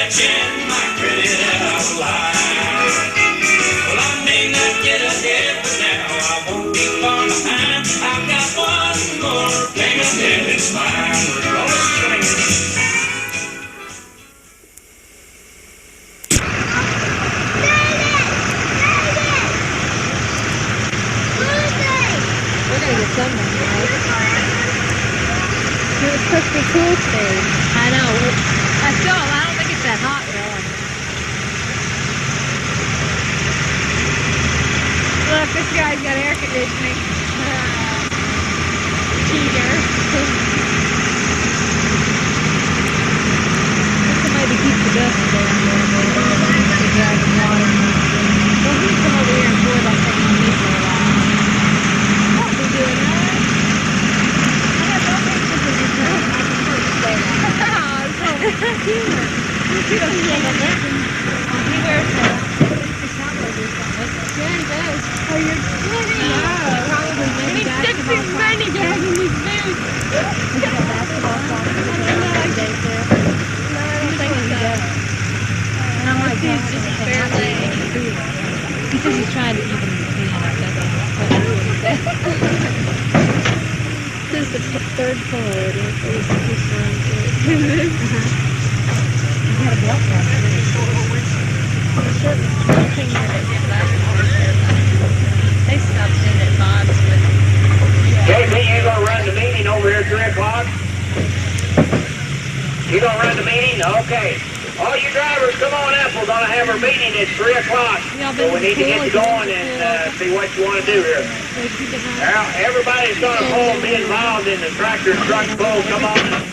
catching my credit line. Well, I may not get ahead, but now I won't be far behind. I've got one more payment and it's mine. We're gonna swing it. We're gonna get somewhere, right? It's supposed to be cool today. I know. I don't think it's that hot, though. Look, this guy's got air conditioning. Cheater. Somebody to keep the dust down there. The dragon water. Well, he come over here and pour that thing on me for a while. What we doing, huh? I have no pictures of you, girl. I prefer to stay there. Oh, it's so cute. He wears a yeah, he does. Oh, you're kidding. Yeah. Probably maybe he sticks his money bag in his boots. He's got basketball socks. I don't know. No, I don't think he does. How much he's just barely. He says he's trying to even clean up. That's this is the third floor. It is his room. He had a belt wrap. They stopped in at Bob's with JP, you gonna run the meeting over here at 3 o'clock? You gonna run the meeting? Okay. All you drivers, come on up. We're gonna have our meeting at 3 o'clock. So we need to get you going and see what you want to do here. Now, everybody's gonna pull, be involved in the tractor and truck pull. Come on.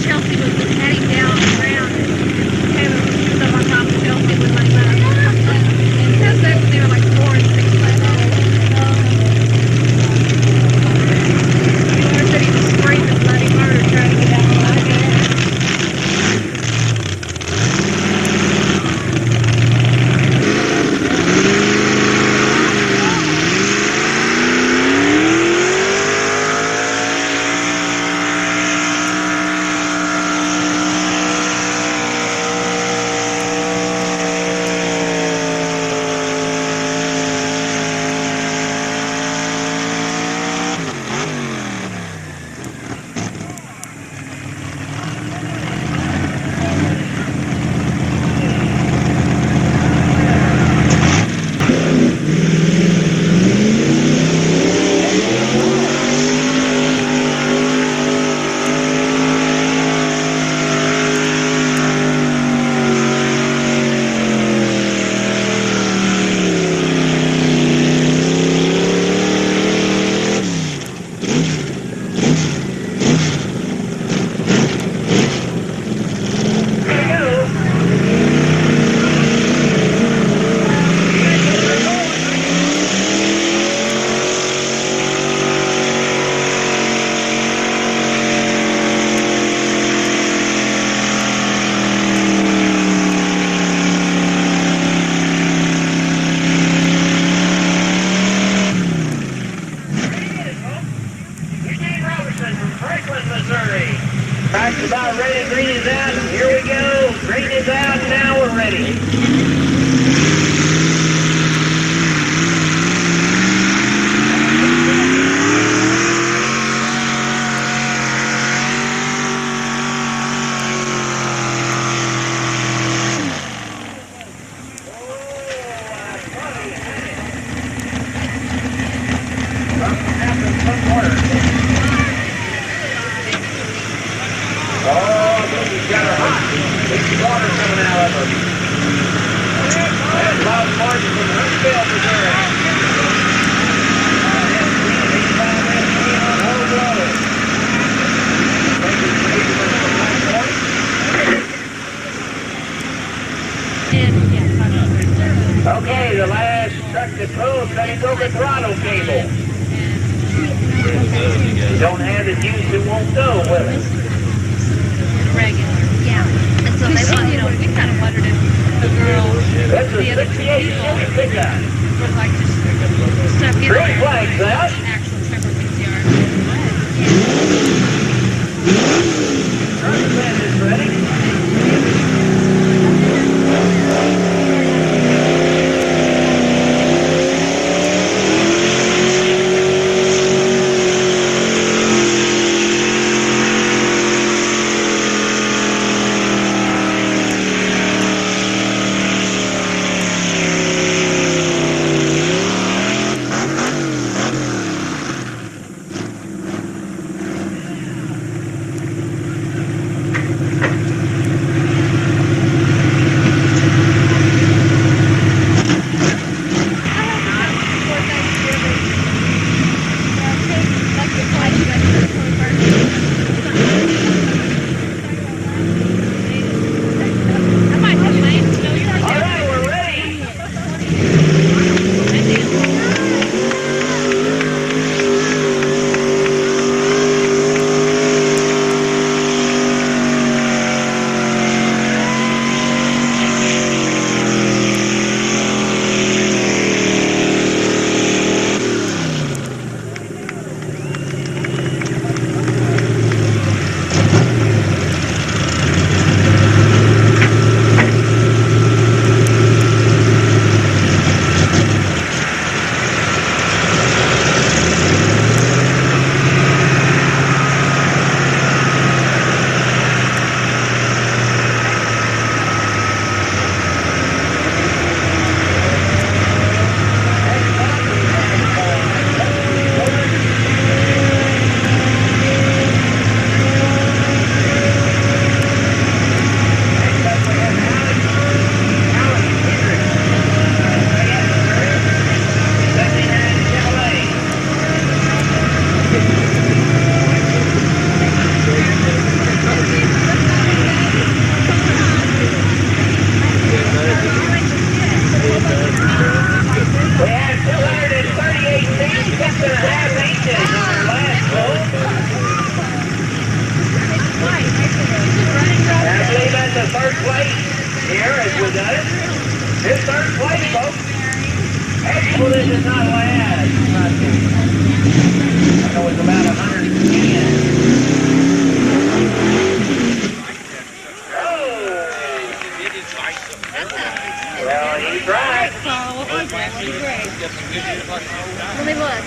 Chelsea was heading down around and ready. Oh, these got her hot. There's water coming out of her. That's Bob Martin from Huntsville, Missouri. Okay, the last truck that pulls, they broke a throttle cable. You don't have the juice, it won't go, will it? Regular. Yeah. And so they want, we kind of wondered if the girl, That's a the other 68 people, Chevy pickup. would like just stuff in Green there. flags out. Actual separate PCR. Truck stand is ready. All right, we're ready. We had 238 feet, 6.5 inches on our last pull. And I believe that's the third place here as we got it. This third place, folks. Actually, this is not last. I know it's about 110. Oh! Well, he's right.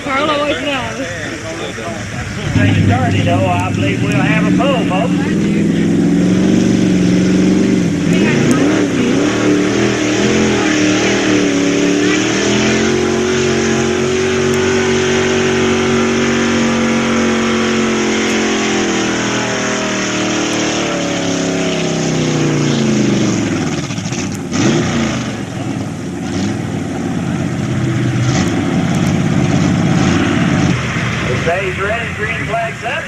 Carl always knows. They started, though. I believe we'll have a pull, folks. The day's ready, green flag's up.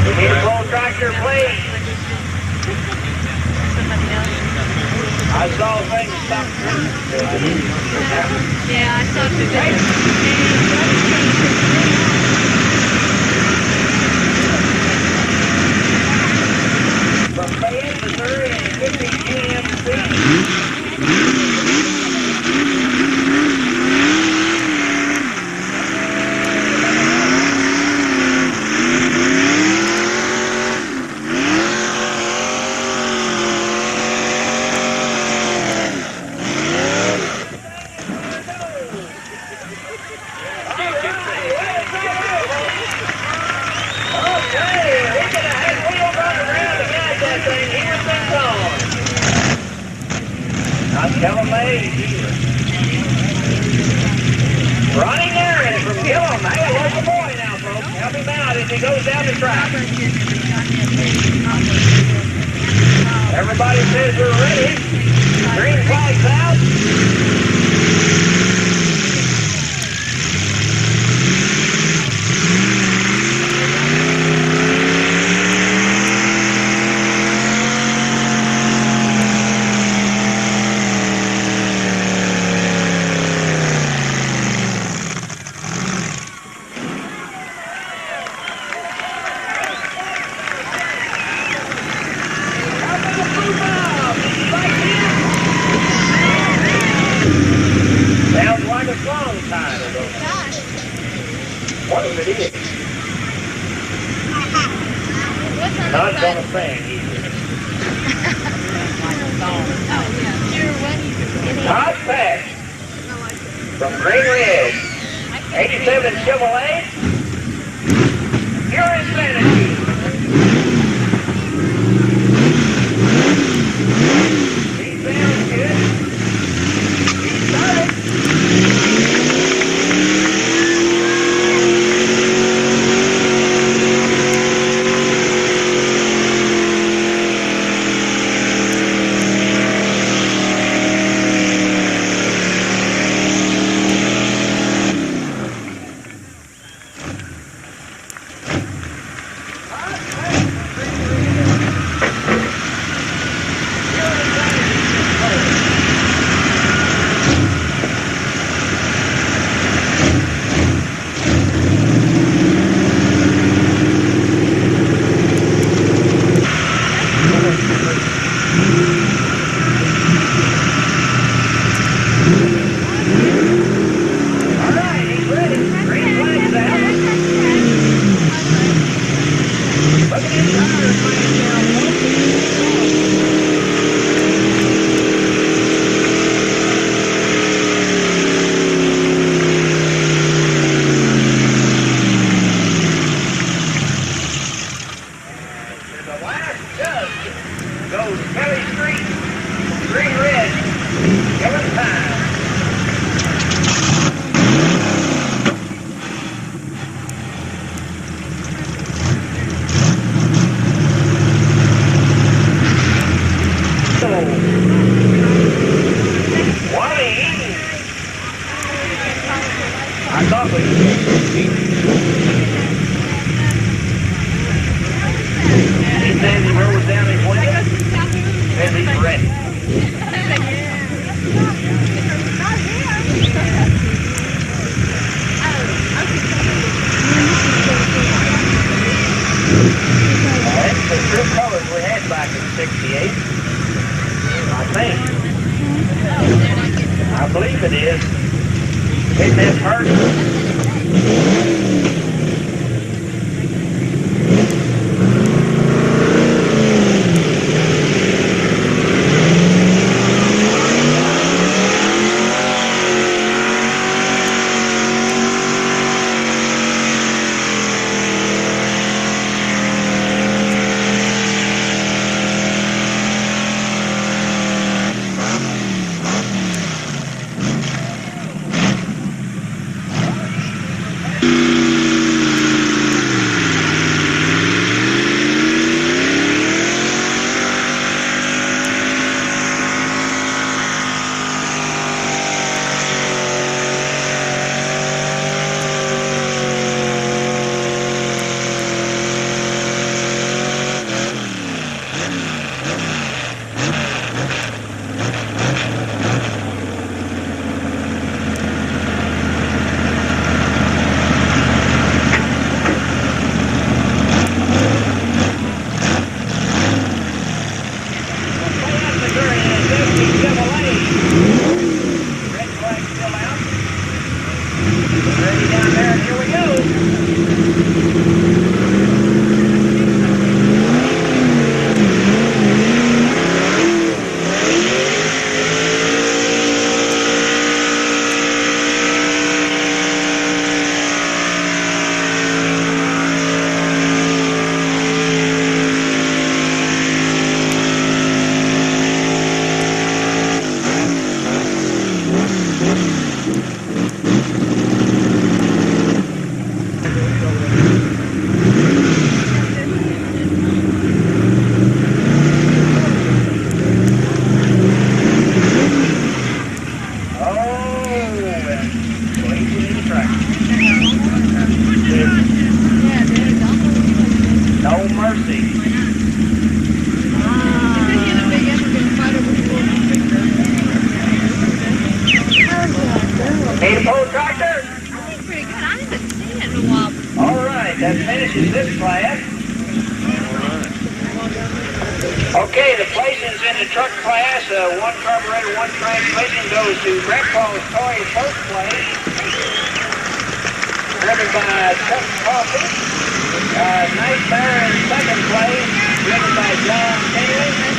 We need a full tractor, please. I saw things stop. Yeah, I saw two From Fayette, I'm telling me. Ronnie Aaron from Gillum. Hey, a local boy now, folks. Help him out as he goes down the track. Everybody says we're ready. Green flag's out. Sounds like a song title, don't it? What if it is? Not gonna sing either. Todd Pash from Green Ridge, 87 Chevrolet. Your insanity. He sounds good. He started. Goes Kelly Street, Green Ridge, Gillum time. So, Wally Eaton. I thought we he says he rolls down his window. And he's ready. That's the true colors we had back in '68. I think. I believe it is. Isn't that perfect? finishes this class. Okay, the placings in the truck class, one carburetor, one transmission goes to Grandpa's Toy first place, driven by Chuck Coffey. Nice Bear in second place, driven by John Taylor.